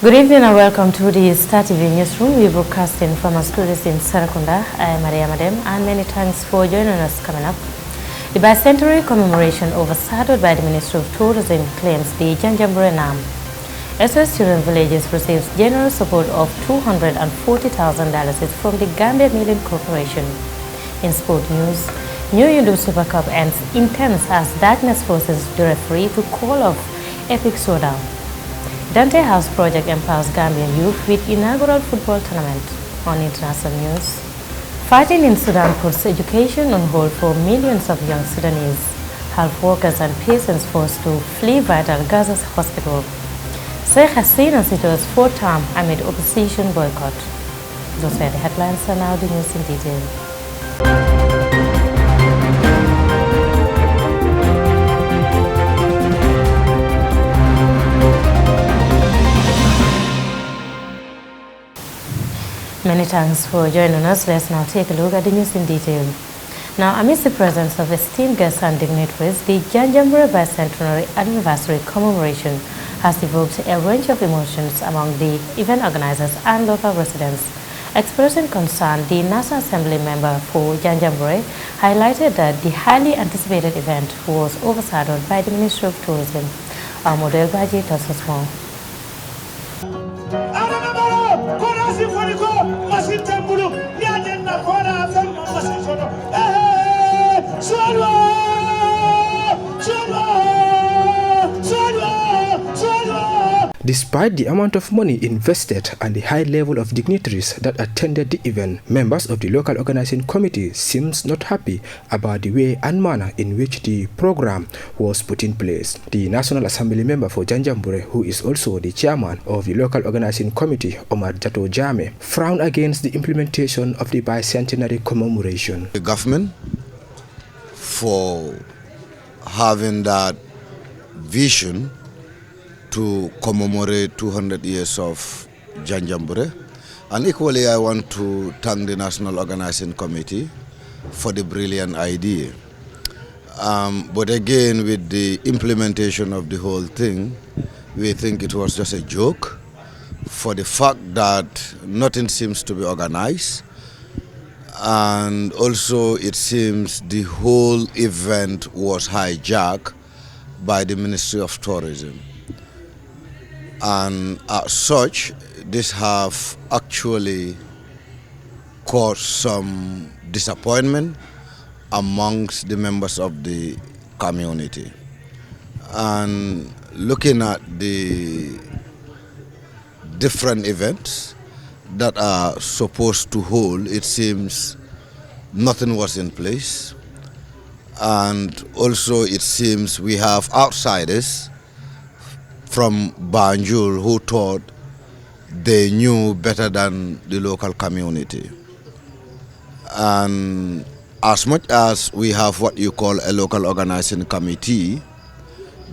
Good evening and welcome to the Star TV Newsroom. We broadcasting from our studios in Sarakunda. I am Maria Madem and many thanks for joining us coming up. The bicentenary commemoration overshadowed by the Ministry of Tourism claims the Janjambure Nam. SOS Children Villages receives generous support of $240,000 from the Gambia Milling Corporation. In sport news, New Yundu Super Cup ends intense as darkness forces the referee to call off epic showdown. Dante House project empowers Gambian youth with inaugural football tournament. On international news, fighting in Sudan puts education on hold for millions of young Sudanese. Health workers and patients forced to flee vital Gaza's hospital. Sheikh Hasina Sito's fourth term amid opposition boycott. Those were the headlines, and now the news in detail. Many thanks for joining us. Let's now take a look at the news in detail. Now, amidst the presence of esteemed guests and dignitaries, the Janjambure Bicentenary Anniversary Commemoration has evoked a range of emotions among the event organizers and local residents. Expressing concern, the National Assembly member for Janjambure highlighted that the highly anticipated event was overshadowed by the Ministry of Tourism. Our model Baji tells us more. Despite the amount of money invested and the high level of dignitaries that attended the event, members of the local organizing committee seems not happy about the way and manner in which the program was put in place. The National Assembly member for Janjambure, who is also the chairman of the local organizing committee, Omar Jato Jame, frowned against the implementation of the bicentenary commemoration. The government for having that vision to commemorate 200 years of Janjambure. And equally, I want to thank the National Organizing Committee for the brilliant idea. But again, with the implementation of the whole thing, we think it was just a joke for the fact that nothing seems to be organized. And also, it seems the whole event was hijacked by the Ministry of Tourism. And as such, this have actually caused some disappointment amongst the members of the community. And looking at the different events that are supposed to hold, it seems nothing was in place. And also it seems we have outsiders from Banjul who thought they knew better than the local community. And as much as we have what you call a local organizing committee,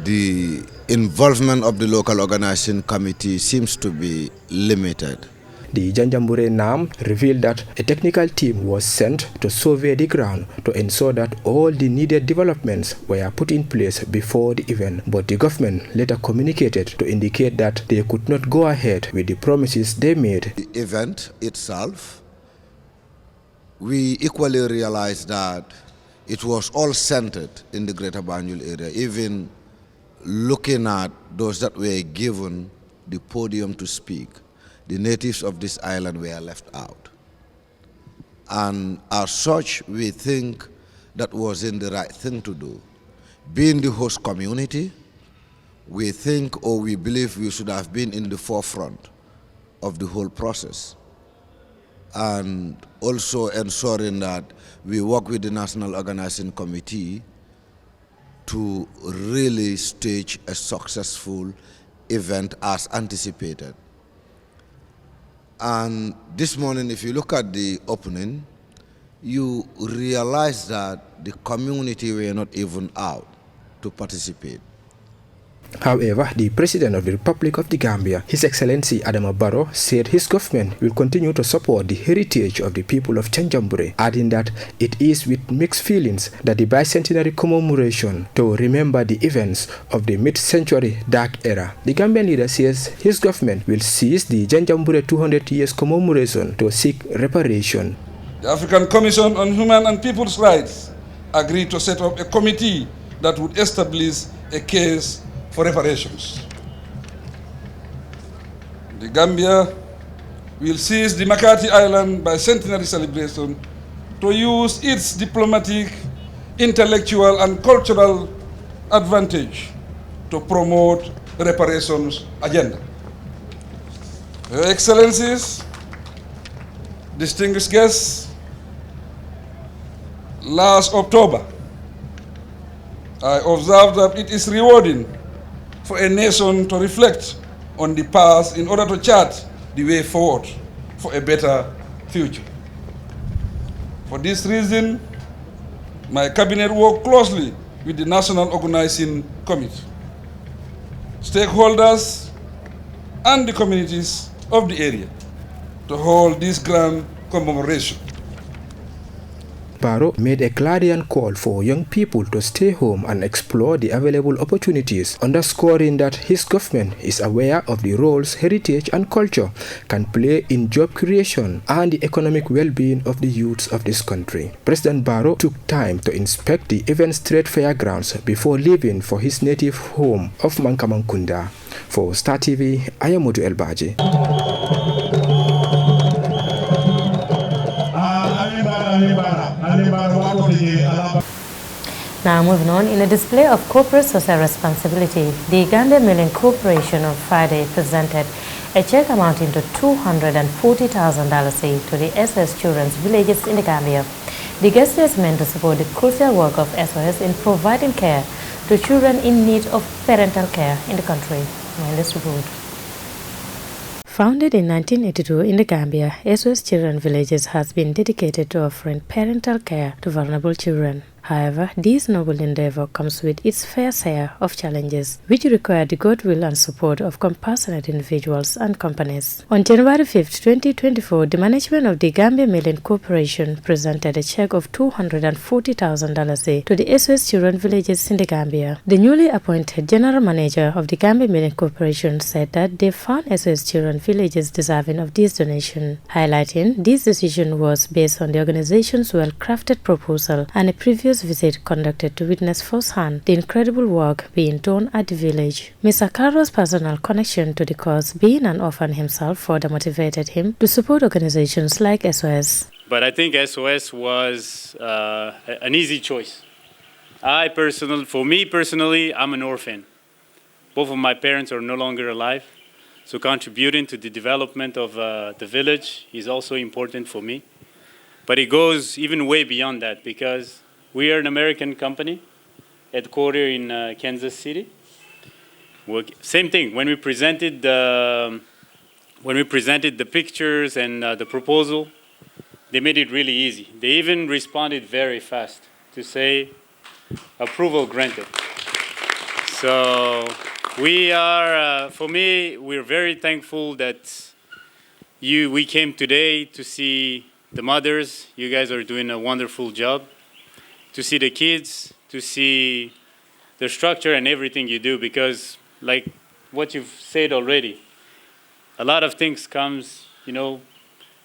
the involvement of the local organizing committee seems to be limited. The Janjambure NAM revealed that a technical team was sent to survey the ground to ensure that all the needed developments were put in place before the event, but the government later communicated to indicate that they could not go ahead with the promises they made. The event itself, we equally realized that it was all centered in the Greater Banjul area, even looking at those that were given the podium to speak. The natives of this island were left out. And as such, we think that wasn't the right thing to do. Being the host community, we think or we believe we should have been in the forefront of the whole process. And also ensuring that we work with the National Organizing Committee to really stage a successful event as anticipated. And this morning, if you look at the opening, you realize that the community were not even out to participate. However, the President of the Republic of the Gambia, His Excellency Adama Barrow, said his government will continue to support the heritage of the people of Tjanjambure, adding that it is with mixed feelings that the bicentenary commemoration to remember the events of the mid-century dark era. The Gambian leader says his government will seize the Tjanjambure 200 years commemoration to seek reparation. The African Commission on Human and People's Rights agreed to set up a committee that would establish a case for reparations. The Gambia will seize the McCarthy Island bicentenary celebration to use its diplomatic, intellectual, and cultural advantage to promote reparations agenda. Your Excellencies, distinguished guests, last October, I observed that it is rewarding for a nation to reflect on the past in order to chart the way forward for a better future. For this reason, my cabinet worked closely with the National Organizing Committee, stakeholders, and the communities of the area to hold this grand commemoration. Barrow made a clarion call for young people to stay home and explore the available opportunities, underscoring that his government is aware of the roles heritage and culture can play in job creation and the economic well-being of the youths of this country. President Barrow took time to inspect the event's trade fair grounds before leaving for his native home of Mankamankunda. For Star TV, I am Modu Elbaji. Now moving on, in a display of corporate social responsibility, the Gambia Milling Corporation on Friday presented a check amounting to $240,000 to the SOS Children's Villages in the Gambia. The gesture is meant to support the crucial work of SOS in providing care to children in need of parental care in the country. In this report. Founded in 1982 in the Gambia, SOS Children Villages has been dedicated to offering parental care to vulnerable children. However, this noble endeavor comes with its fair share of challenges, which require the goodwill and support of compassionate individuals and companies. On January 5, 2024, the management of the Gambia Milling Corporation presented a check of $240,000 to the SOS Children Villages in the Gambia. The newly appointed general manager of the Gambia Milling Corporation said that they found SOS Children Villages deserving of this donation, highlighting this decision was based on the organization's well-crafted proposal and a previous visit conducted to witness firsthand the incredible work being done at the village. Mr. Carlos' personal connection to the cause, being an orphan himself, further motivated him to support organizations like SOS. But I think SOS was an easy choice. For me personally, I'm an orphan. Both of my parents are no longer alive, so contributing to the development of the village is also important for me. But it goes even way beyond that because we are an American company, headquartered in Kansas City. Same thing. When we presented the pictures and the proposal, they made it really easy. They even responded very fast to say, approval granted. So we are, for me, we're very thankful that we came today to see the mothers. You guys are doing a wonderful job. To see the kids, to see the structure and everything you do, because like what you've said already, a lot of things comes,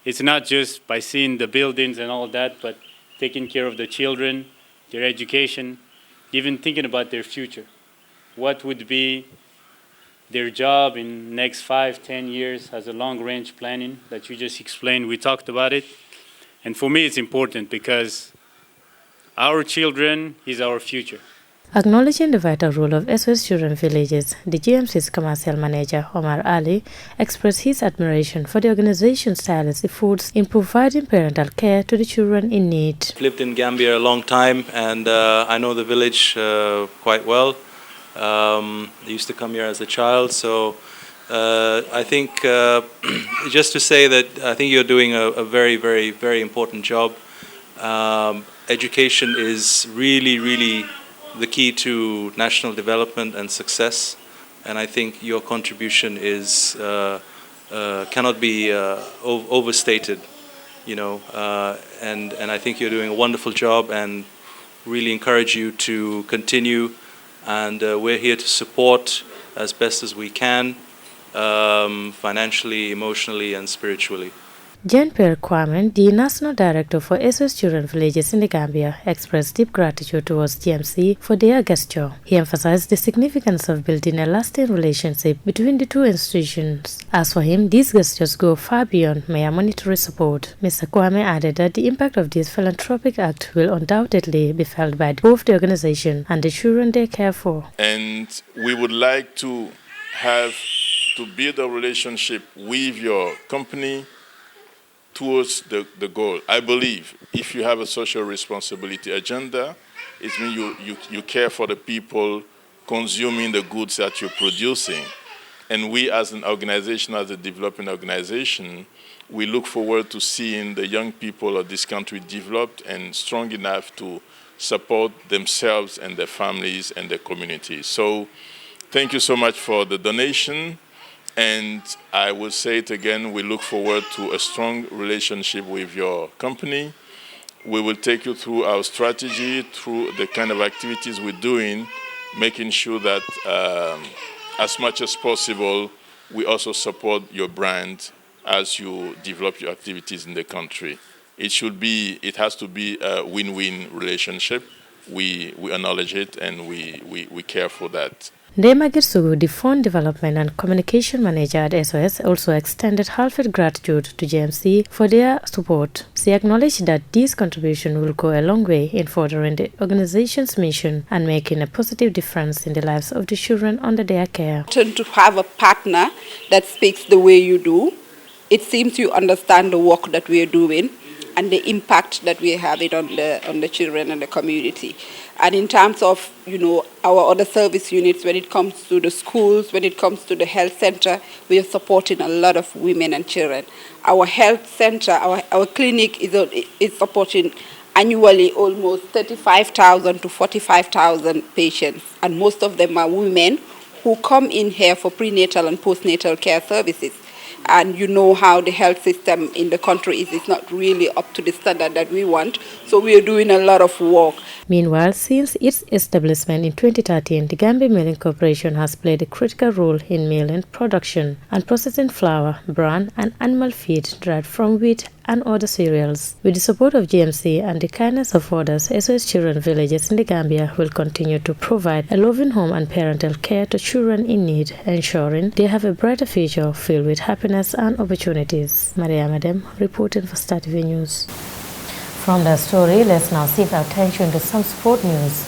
it's not just by seeing the buildings and all that, but taking care of the children, their education, even thinking about their future. What would be their job in next 5-10 years as a long-range planning that you just explained. We talked about it. And for me, it's important because our children is our future. Acknowledging the vital role of SOS Children Villages, the GMC's commercial manager, Omar Ali, expressed his admiration for the organization's tireless efforts in providing parental care to the children in need. I've lived in Gambia a long time and I know the village quite well. I used to come here as a child, so I think just to say that I think you're doing a very, very, very important job. Education is really, really the key to national development and success and I think your contribution is cannot be overstated. And I think you're doing a wonderful job, and really encourage you to continue. And we're here to support as best as we can, financially, emotionally, and spiritually. Jean-Pierre Kwame, the National Director for SOS Children Villages in the Gambia, expressed deep gratitude towards GMC for their gesture. He emphasized the significance of building a lasting relationship between the two institutions. As for him, these gestures go far beyond mere monetary support. Mr. Kwame added that the impact of this philanthropic act will undoubtedly be felt by both the organization and the children they care for. And we would like to build a relationship with your company towards the goal. I believe if you have a social responsibility agenda, it means you care for the people consuming the goods that you're producing. And we as an organization, as a developing organization, we look forward to seeing the young people of this country developed and strong enough to support themselves and their families and their communities. So thank you so much for the donation. And I will say it again, we look forward to a strong relationship with your company. We will take you through our strategy, through the kind of activities we're doing, making sure that as much as possible, we also support your brand as you develop your activities in the country. It has to be a win-win relationship. We acknowledge it, and we care for that. Dema Girsugu, the Fund Development and Communication Manager at SOS, also extended heartfelt gratitude to GMC for their support. She acknowledged that this contribution will go a long way in furthering the organization's mission and making a positive difference in the lives of the children under their care. To have a partner that speaks the way you do, it seems you understand the work that we are doing and the impact that we have it on the children and the community. And in terms of, our other service units, when it comes to the schools, when it comes to the health center, we are supporting a lot of women and children. Our health center, our clinic is supporting annually almost 35,000 to 45,000 patients. And most of them are women who come in here for prenatal and postnatal care services. And you know how the health system in the country is. It's not really up to the standard that we want. So we are doing a lot of work. Meanwhile, since its establishment in 2013, the Gambia Milling Corporation has played a critical role in milling production and processing flour, bran, and animal feed derived from wheat and other cereals. With the support of GMC and the kindness of others, SOS Children Villages in the Gambia will continue to provide a loving home and parental care to children in need, ensuring they have a brighter future filled with happiness and opportunities. Maria Madem, reporting for Star TV News. From the story, let's now shift our attention to some sport news.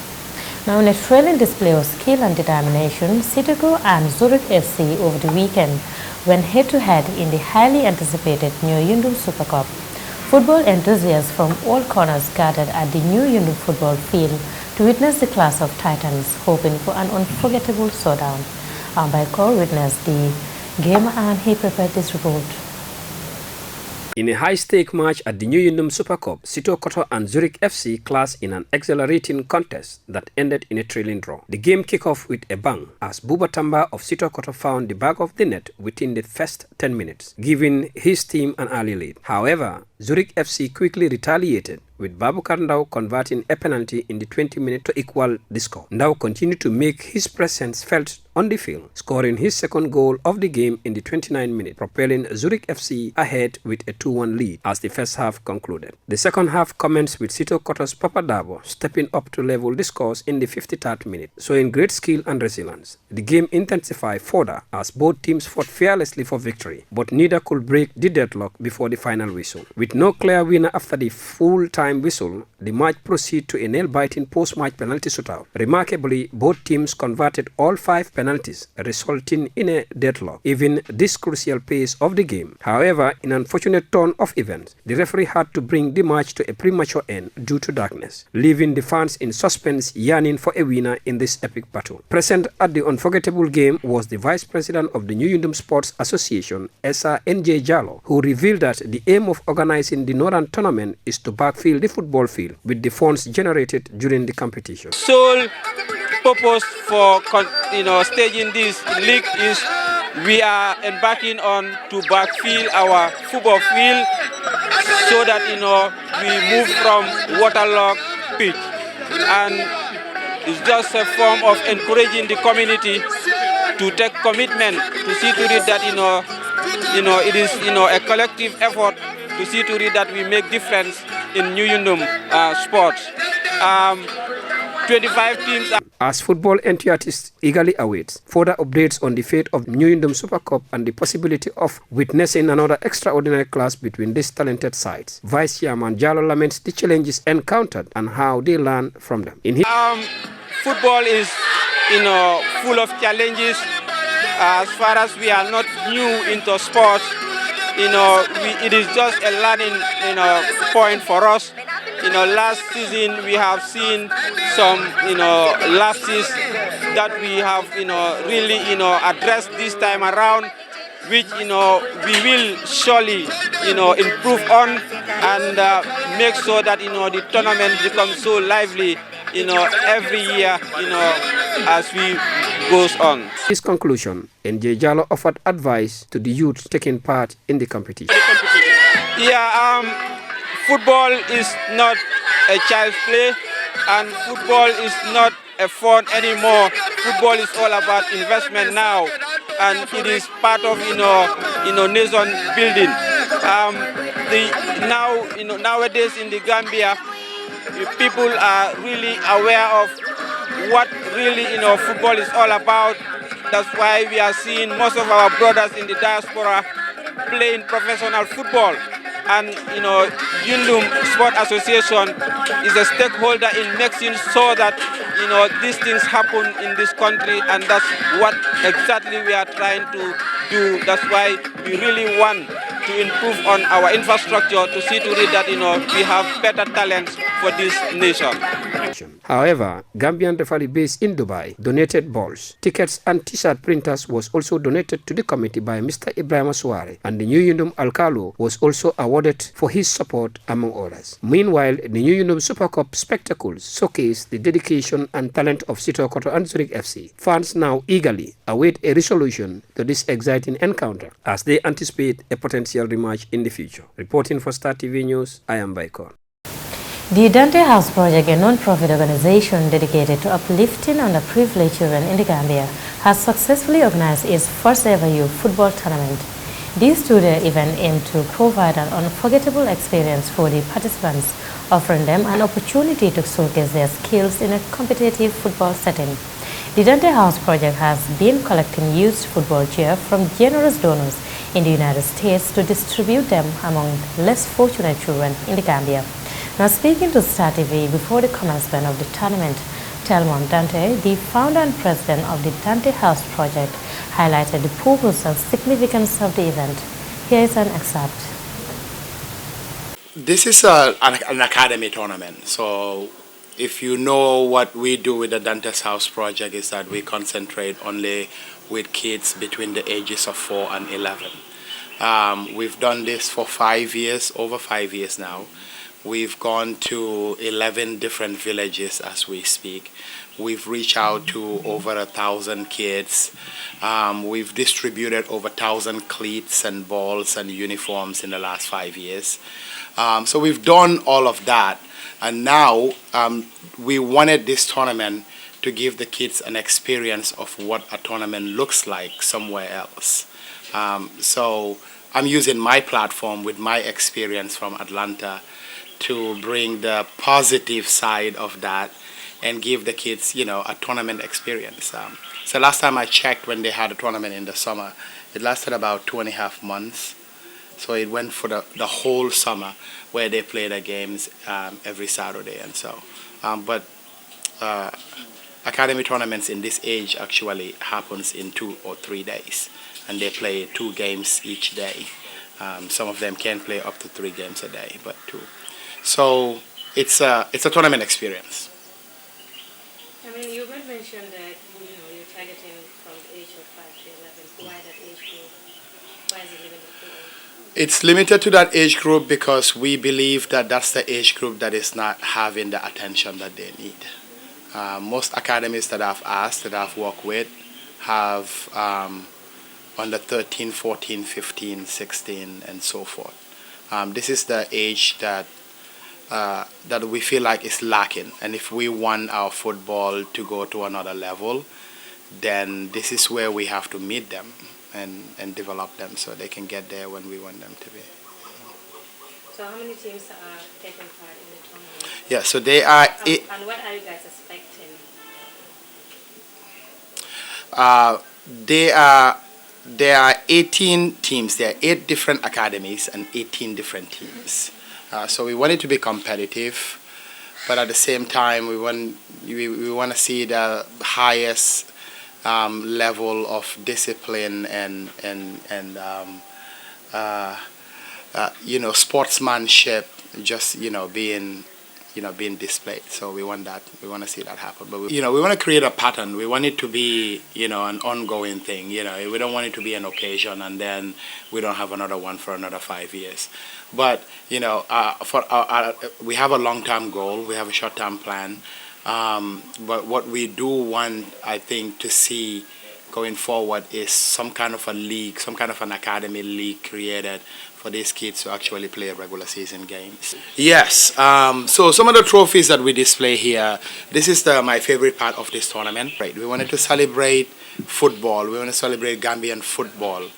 Now, in a thrilling display of skill and determination, Sitoko and Zurich FC over the weekend went head-to-head in the highly anticipated New Yundum Super Cup. Football enthusiasts from all corners gathered at the New Yundum football field to witness the clash of titans, hoping for an unforgettable showdown. Ambaikor witnessed the game and he prepared this report. In a high-stake match at the New Yundum Super Cup, Sito Koto and Zurich FC clashed in an exhilarating contest that ended in a thrilling draw. The game kicked off with a bang as Buba Tamba of Sito Koto found the back of the net within the first 10 minutes, giving his team an early lead. However, Zurich FC quickly retaliated, with Babukar Ndao converting a penalty in the 20 minutes to equal the score. Ndao continued to make his presence felt on the field, scoring his second goal of the game in the 29 minutes, propelling Zurich FC ahead with a 2-1 lead as the first half concluded. The second half commenced with Sito Koto's Papadabo stepping up to level the scores in the 53rd minute, showing great skill and resilience. The game intensified further as both teams fought fearlessly for victory, but neither could break the deadlock before the final whistle. With no clear winner after the full-time whistle, the match proceeded to a nail-biting post-match penalty shootout. Remarkably, both teams converted all 5 penalties, resulting in a deadlock, even this crucial phase of the game. However, in an unfortunate turn of events, the referee had to bring the match to a premature end due to darkness, leaving the fans in suspense yearning for a winner in this epic battle. Present at the unforgettable game was the Vice President of the New Yundum Sports Association, Esa N.J. Jallo, who revealed that the aim of organizing the Northern Tournament is to backfill the football field with the funds generated during the competition. Soul purpose for staging this league is we are embarking on to backfill our football field so that we move from waterlogged pitch, and it's just a form of encouraging the community to take commitment to see to it that it is a collective effort to see to it that we make difference in New Yundum sports. 25 teams. As football enthusiasts eagerly await further updates on the fate of New Yundum Super Cup and the possibility of witnessing another extraordinary clash between these talented sides, Vice Chairman Jallo laments the challenges encountered and how they learn from them. Football is full of challenges. As far as we are not new into sports, it is just a learning point for us. Last season we have seen some lapses that we have really addressed this time around, which we will surely improve on and make sure that the tournament becomes so lively every year as we goes on. His conclusion, NJ Jallo offered advice to the youth taking part in the competition. Football is not a child's play, and football is not a fun anymore. Football is all about investment now, and it is part of nation building. Nowadays in the Gambia, people are really aware of what really football is all about. That's why we are seeing most of our brothers in the diaspora playing professional football. And Yundum Sport Association is a stakeholder in making sure that these things happen in this country, and that's what exactly we are trying to do. That's why we really want to improve on our infrastructure to see to it that we have better talents for this nation. However, Gambian referee based in Dubai donated balls, tickets and t-shirt printers was also donated to the committee by Mr. Ibrahim Suare, and the New Yundum Alcalo was also awarded for his support, among others. Meanwhile, the New Yundum Super Cup spectacles showcase the dedication and talent of Sito Koto and Zurich FC. Fans now eagerly await a resolution to this exciting encounter as they anticipate a potential rematch in the future. Reporting for Star TV News, I am Baikon. The Dante House Project, a non-profit organization dedicated to uplifting underprivileged children in the Gambia, has successfully organized its first ever youth football tournament. This two-day event aimed to provide an unforgettable experience for the participants, offering them an opportunity to showcase their skills in a competitive football setting. The Dante House Project has been collecting used football gear from generous donors in the United States to distribute them among less fortunate children in the Gambia. Now, speaking to Star TV before the commencement of the tournament, Telmon Dante, the founder and president of the Dante House Project, highlighted the purpose and significance of the event. Here is an excerpt. This is an academy tournament. So if you know what we do with the Dante's House Project is that we concentrate only with kids between the ages of 4 and 11. We've done this for 5 years, over 5 years now. We've gone to 11 different villages as we speak. We've reached out to over 1,000 kids. We've distributed over 1,000 cleats and balls and uniforms in the last 5 years. So we've done all of that. And now we wanted this tournament to give the kids an experience of what a tournament looks like somewhere else. So I'm using my platform with my experience from Atlanta to bring the positive side of that and give the kids, a tournament experience. So last time I checked when they had a tournament in the summer, it lasted about 2.5 months. So it went for the whole summer where they play the games every Saturday and so. But academy tournaments in this age actually happens in 2 or 3 days. And they play 2 games each day. Some of them can play up to 3 games a day, but 2. So it's a tournament experience. I mean, you might mention that you're targeting from the age of 5 to 11. Why that age group? Why is it limited to? It's limited to that age group because we believe that that's the age group that is not having the attention that they need. Most academies that I've asked, that I've worked with, have under 13, 14, 15, 16, and so forth. This is the age that that we feel like is lacking. And if we want our football to go to another level, then this is where we have to meet them and develop them so they can get there when we want them to be. So how many teams are taking part in the tournament? Yeah, so they are... And what are you guys expecting? There are 18 teams. There are 8 different academies and 18 different teams. So we want it to be competitive, but at the same time, we want to see the highest level of discipline and sportsmanship, just being displayed. So we want that. We want to see that happen. But we want to create a pattern. We want it to be an ongoing thing. We don't want it to be an occasion and then we don't have another one for another 5 years. But we have a long-term goal. We have a short-term plan. But what we do want, I think, to see going forward is some kind of a league, some kind of an academy league created for these kids to actually play regular season games. Yes, so some of the trophies that we display here, this is my favorite part of this tournament. Right, we wanted to celebrate football, we want to celebrate Gambian football.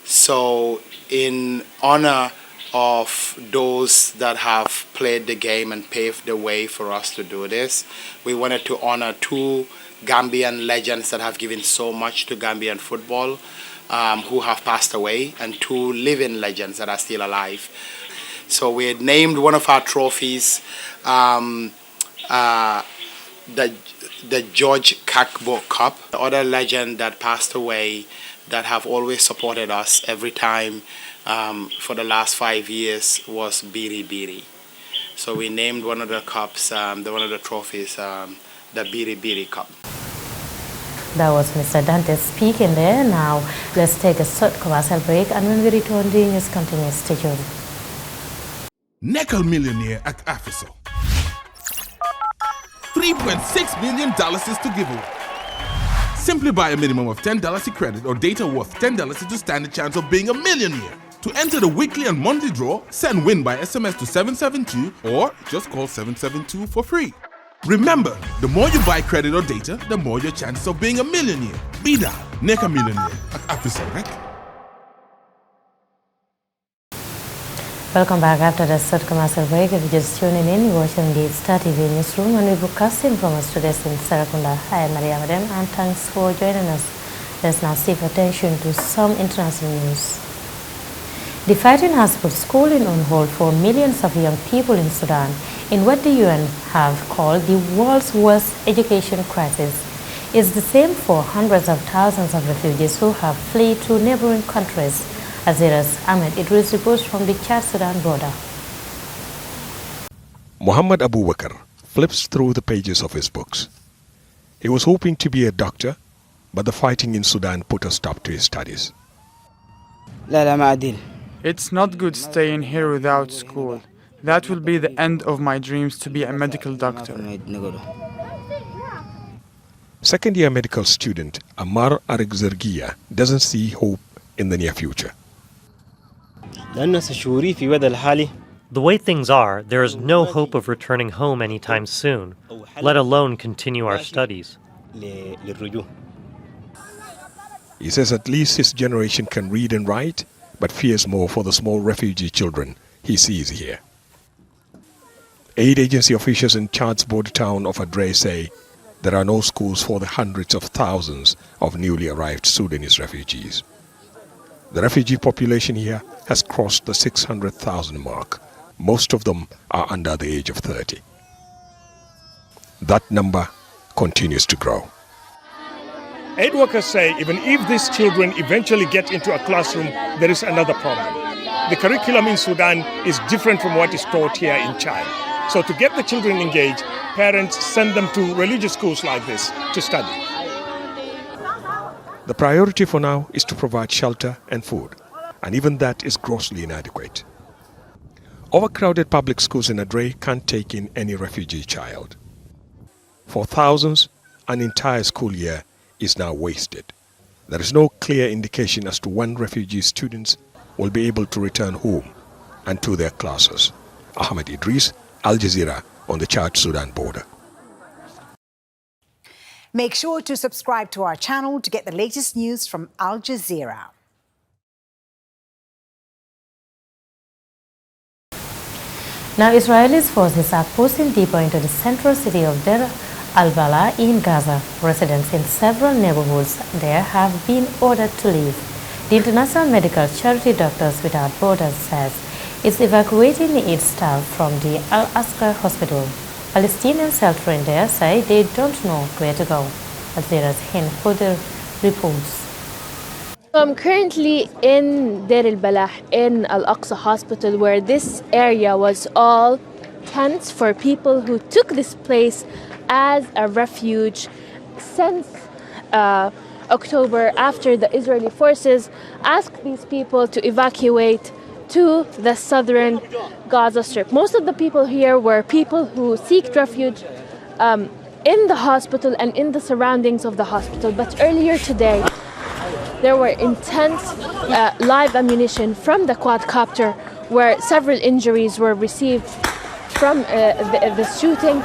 So in honor of those that have played the game and paved the way for us to do this, we wanted to honor 2 Gambian legends that have given so much to Gambian football, who have passed away, and 2 living legends that are still alive. So we had named one of our trophies the George Kakbo Cup. The other legend that passed away that have always supported us every time for the last 5 years was Biri Biri. So we named one of the cups, one of the trophies, the Biri Biri Cup. That was Mr. Dante speaking there. Now let's take a short commercial break, and when we return, the news continues. Stay tuned. Nekkal millionaire at Afriso. $3.6 million is to give away. Simply buy a minimum of $10 in credit or data worth $10 to stand a chance of being a millionaire. To enter the weekly and monthly draw, send WIN by SMS to 772 or just call 772 for free. Remember, the more you buy credit or data, the more your chances of being a millionaire. Be that Nekkal millionaire at Afriso, right? Welcome back after the short commercial break. If you're just tuning in, you're watching the Star TV Newsroom, and we're broadcasting from our studios in Serakunda. I am Maria Madem, and thanks for joining us. Let's now shift attention to some international news. The fighting has put schooling on hold for millions of young people in Sudan in what the UN have called the world's worst education crisis. It's the same for hundreds of thousands of refugees who have fled to neighboring countries. Azira's Ahmed Idris reports from the Chad-Sudan border. Muhammad Abubakar flips through the pages of his books. He was hoping to be a doctor, but the fighting in Sudan put a stop to his studies. It's not good staying here without school. That will be the end of my dreams to be a medical doctor. Second-year medical student Amar Arigzergia doesn't see hope in the near future. The way things are, there is no hope of returning home anytime soon, let alone continue our studies. He says at least his generation can read and write, but fears more for the small refugee children he sees here. Aid agency officials in Chad's border town of Adre say there are no schools for the hundreds of thousands of newly arrived Sudanese refugees. The refugee population here has crossed the 600,000 mark. Most of them are under the age of 30. That number continues to grow. Aid workers say even if these children eventually get into a classroom, there is another problem. The curriculum in Sudan is different from what is taught here in Chad. So to get the children engaged, parents send them to religious schools like this to study. The priority for now is to provide shelter and food, and even that is grossly inadequate. Overcrowded public schools in Adre can't take in any refugee child. For thousands, an entire school year is now wasted. There is no clear indication as to when refugee students will be able to return home and to their classes. Ahmed Idris, Al Jazeera, on the Chad Sudan border. Make sure to subscribe to our channel to get the latest news from Al Jazeera. Now, Israeli forces are pushing deeper into the central city of Deir al-Balah in Gaza. Residents in several neighborhoods there have been ordered to leave. The international medical charity Doctors Without Borders says it's evacuating its staff from the Al-Aqsa hospital. Palestinians sheltering there say they don't know where to go. Al Jazeera's Hind Khudir reports. I'm currently in Deir al-Balah in Al-Aqsa hospital, where this area was all tents for people who took this place as a refuge since October, after the Israeli forces asked these people to evacuate to the southern Gaza Strip. Most of the people here were people who seeked refuge in the hospital and in the surroundings of the hospital. But earlier today, there were intense live ammunition from the quadcopter, where several injuries were received from the shooting.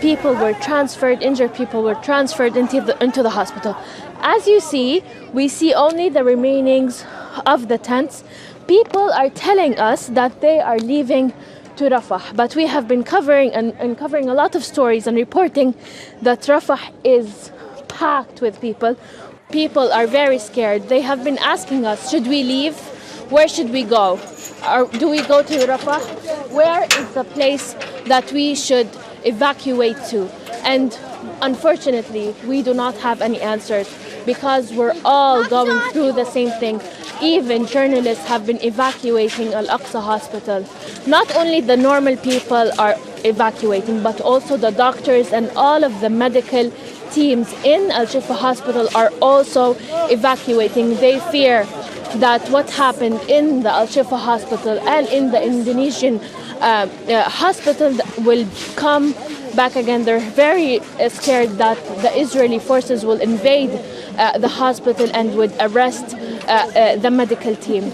People were transferred, injured people were transferred into the hospital. As you see, we see only the remainings of the tents. People are telling us that they are leaving to Rafah, but we have been covering a lot of stories and reporting that Rafah is packed with people. People are very scared. They have been asking us, should we leave? Where should we go? Or do we go to Rafah? Where is the place that we should evacuate to? And unfortunately, we do not have any answers, because we're all going through the same thing. Even journalists have been evacuating Al-Aqsa hospital. Not only the normal people are evacuating, but also the doctors and all of the medical teams in Al-Shifa hospital are also evacuating. They fear that what happened in the Al-Shifa hospital and in the Indonesian hospital will come back again. They're very scared that the Israeli forces will invade the hospital and would arrest the medical team.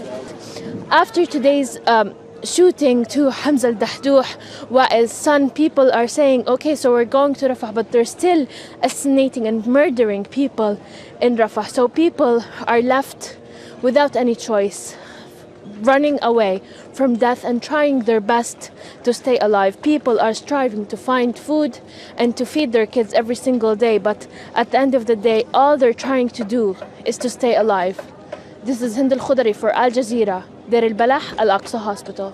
After today's shooting to Hamza al-Dahdouh, Wael's son, people are saying, okay, so we're going to Rafah, but they're still assassinating and murdering people in Rafah. So people are left without any choice, running away from death and trying their best to stay alive. People are striving to find food and to feed their kids every single day, but at the end of the day, all they're trying to do is to stay alive. This is Hind Khudir for Al Jazeera, Deir al-Balah, Al-Aqsa Hospital.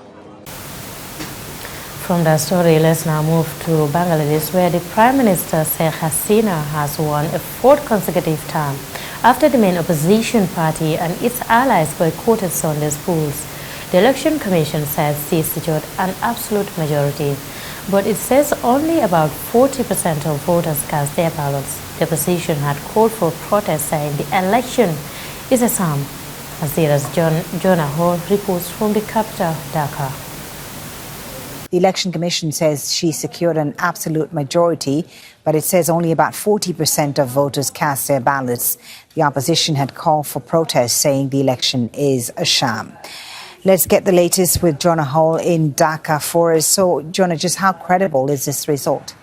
From that story, let's now move to Bangladesh, where the Prime Minister Sheikh Hasina has won a fourth consecutive term after the main opposition party and its allies boycotted Sunday's polls. The Election Commission says she secured an absolute majority, but it says only about 40% of voters cast their ballots. The opposition had called for protests, saying the election is a sham. Al Jazeera's Jonah Hall reports from the capital, Dhaka. The Election Commission says she secured an absolute majority, but it says only about 40% of voters cast their ballots. The opposition had called for protests, saying the election is a sham. Let's get the latest with Jonah Hall in Dhaka for us. So, Jonah, just how credible is this result?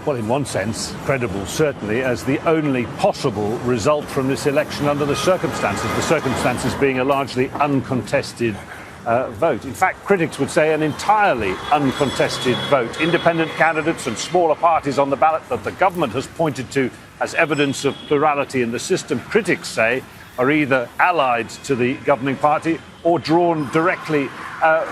Well, in one sense, credible, certainly, as the only possible result from this election under the circumstances being a largely uncontested vote. In fact, critics would say an entirely uncontested vote. Independent candidates and smaller parties on the ballot that the government has pointed to as evidence of plurality in the system, critics say, are either allied to the governing party or drawn directly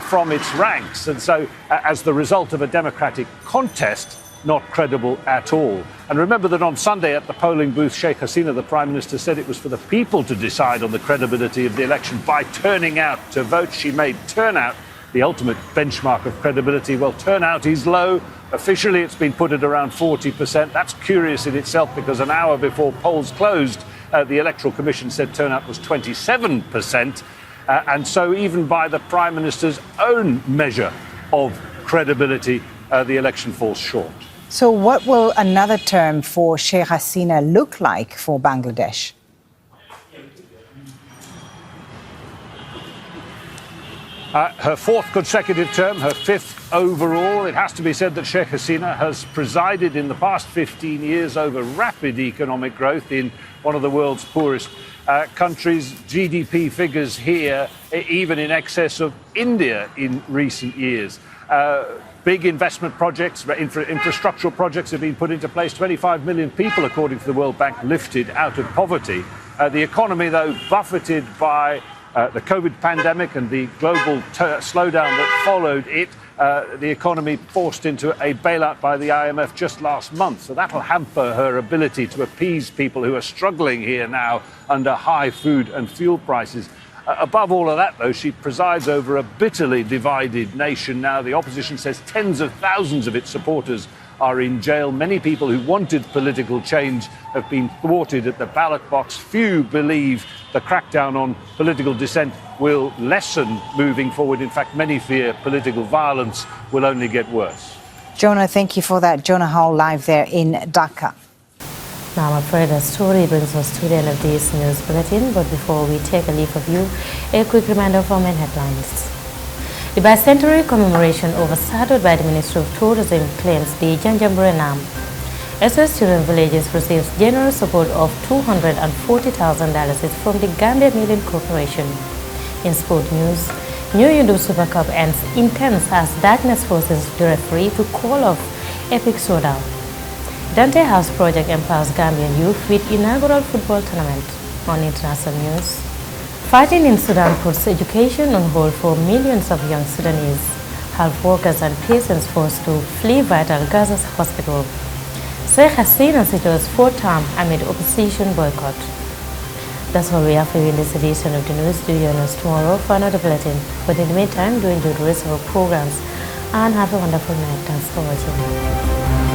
from its ranks. And so, as the result of a democratic contest, not credible at all. And remember that on Sunday at the polling booth, Sheikh Hasina, the Prime Minister, said it was for the people to decide on the credibility of the election by turning out to vote. She made turnout the ultimate benchmark of credibility. Well, turnout is low. Officially, it's been put at around 40%. That's curious in itself, because an hour before polls closed, the Electoral Commission said turnout was 27%. And so even by the Prime Minister's own measure of credibility, the election falls short. So what will another term for Sheikh Hasina look like for Bangladesh? Her fourth consecutive term, her fifth overall. It has to be said that Sheikh Hasina has presided in the past 15 years over rapid economic growth in one of the world's poorest countries. GDP figures here even in excess of India in recent years. Big investment projects, infrastructural projects have been put into place. 25 million people, according to the World Bank, lifted out of poverty. The economy, though, buffeted by the COVID pandemic and the global slowdown that followed it, the economy forced into a bailout by the IMF just last month. So that'll hamper her ability to appease people who are struggling here now under high food and fuel prices. Above all of that, though, she presides over a bitterly divided nation now. The opposition says tens of thousands of its supporters are in jail. Many people who wanted political change have been thwarted at the ballot box. Few believe the crackdown on political dissent will lessen moving forward. In fact, many fear political violence will only get worse. Jonah, thank you for that. Jonah Hall live there in Dhaka. Now, I'm afraid the story brings us to the end of this news bulletin, but before we take a leave of you, a quick reminder of our main headlines. The bicentenary commemoration overshadowed by the Ministry of Tourism claims the Janjambure Nam. SOS Children Villages receives generous support of $240,000 from the Gambia Million Corporation. In sport news, Newsroom Super Cup ends intense as darkness forces the referee to call off epic showdown. Dante House Project empowers Gambian youth with inaugural football tournament. On international news, fighting in Sudan puts education on hold for millions of young Sudanese. Health workers and patients forced to flee vital Gaza's hospital. Sheikh Hasina secures fourth term amid opposition boycott. That's all we have for you in this edition of the news. Do join us tomorrow for another bulletin. But in the meantime, do enjoy the rest of our programs and have a wonderful night. Thanks for watching.